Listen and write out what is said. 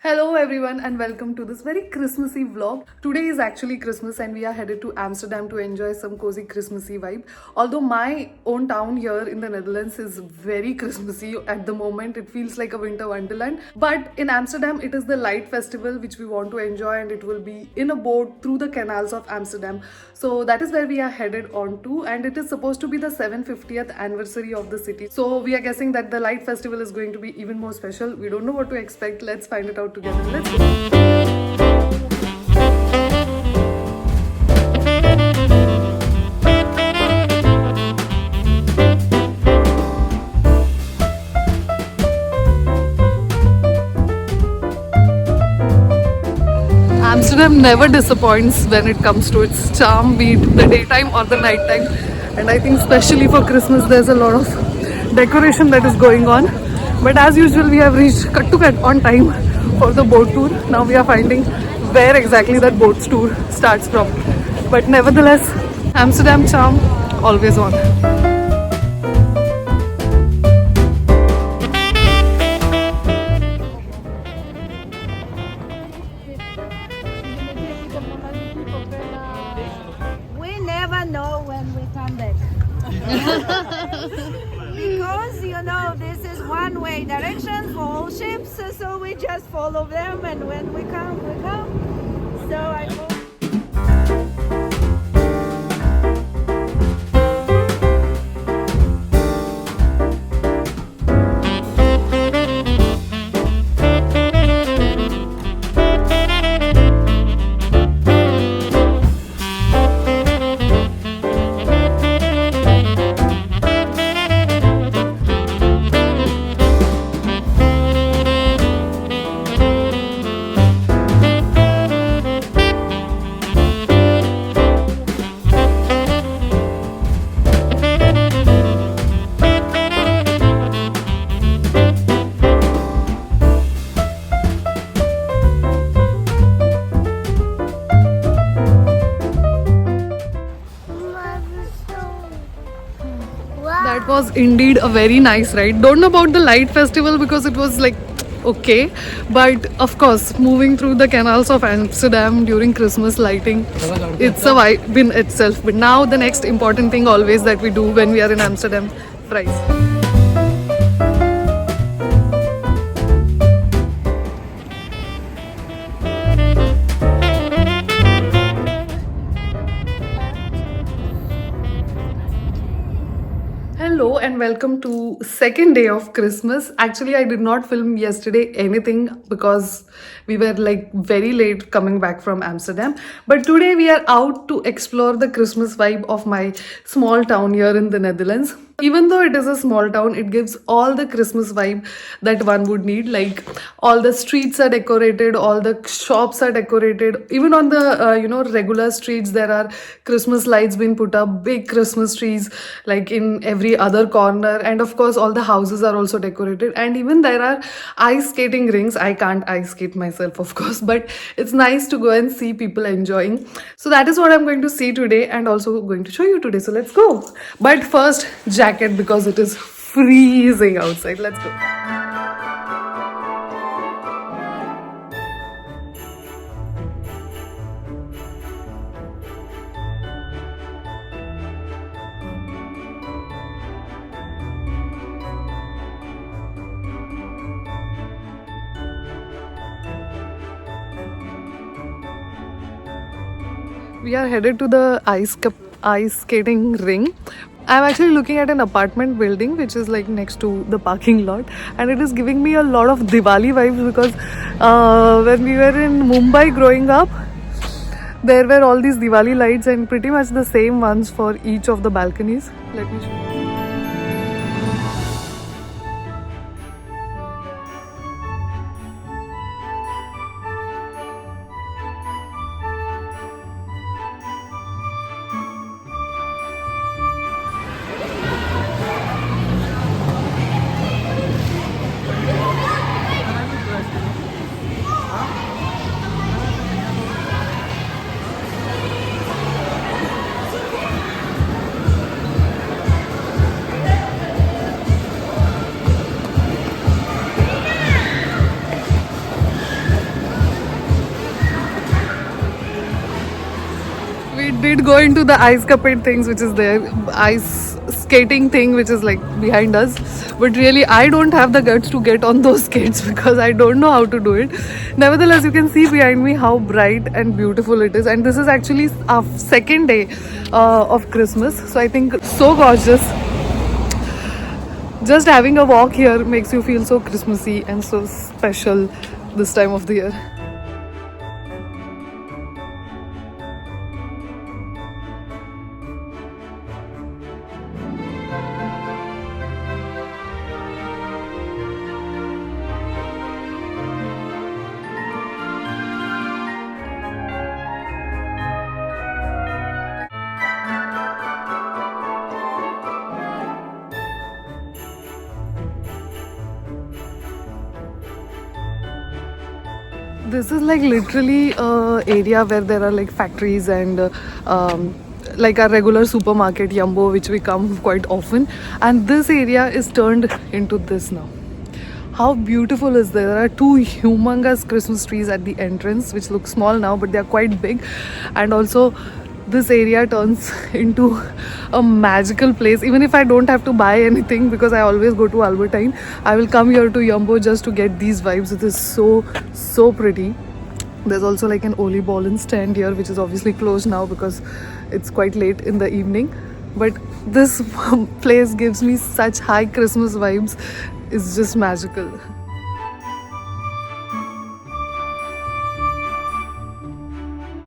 Hello everyone and welcome to this very Christmassy vlog. Today is actually Christmas and we are headed to Amsterdam to enjoy some cozy Christmassy vibe. Although my own town here in the Netherlands is very Christmassy at the moment, it feels like a winter wonderland. But in Amsterdam it is the Light Festival which we want to enjoy, and it will be in a boat through the canals of Amsterdam. So that is where we are headed on to, and it is supposed to be the 750th anniversary of the city. So we are guessing that the Light Festival is going to be even more special. We don't know what to expect. Let's find it out together. Let's go. Amsterdam never disappoints when it comes to its charm, be it the daytime or the nighttime. And I think especially for Christmas there's a lot of decoration that is going on. But as usual we have reached Kattukat on time for the boat tour. Now we are finding where exactly that boat tour starts from. But nevertheless, Amsterdam charm always on. We never know when we come back. Because this is one way direction for all ships, so we just follow them, and when we come, we come. So I hope. That was indeed a very nice ride. Don't know about the Light Festival because it was like okay, but of course, moving through the canals of Amsterdam during Christmas lighting, it's a vibe in itself. But now, the next important thing always that we do when we are in Amsterdam, fries. Hello and welcome to second day of Christmas. Actually, I did not film yesterday anything because we were like very late coming back from Amsterdam. But today we are out to explore the Christmas vibe of my small town here in the Netherlands. Even though it is a small town, it gives all the Christmas vibe that one would need. Like all the streets are decorated, all the shops are decorated. Even on the regular streets, there are Christmas lights being put up, big Christmas trees like in every other corner. And of course, all the houses are also decorated. And even there are ice skating rings. I can't ice skate myself, of course, but it's nice to go and see people enjoying. So that is what I'm going to see today and also going to show you today. So let's go. But first, jacket because it is freezing outside. Let's go. We are headed to the ice skating ring. I'm actually looking at an apartment building which is like next to the parking lot, and it is giving me a lot of Diwali vibes because when we were in Mumbai growing up, there were all these Diwali lights and pretty much the same ones for each of the balconies. Let me show you. did go into the ice carpet things which is there, ice skating thing which is like behind us, but really I don't have the guts to get on those skates because I don't know how to do it. Nevertheless, you can see behind me how bright and beautiful it is, and this is actually our second day of Christmas, so I think so gorgeous. Just having a walk here makes you feel so Christmassy and so special this time of the year. This is like literally a area where there are like factories and like our regular supermarket Yumbo, which we come quite often, and this area is turned into this now. How beautiful is there? There are two humongous Christmas trees at the entrance which look small now, but they are quite big, and also this area turns into a magical place. Even if I don't have to buy anything because I always go to Albertine, I will come here to Yumbo just to get these vibes. It is so pretty. There's also like an Oli Ballin stand here, which is obviously closed now because it's quite late in the evening, but this place gives me such high Christmas vibes. It's just magical.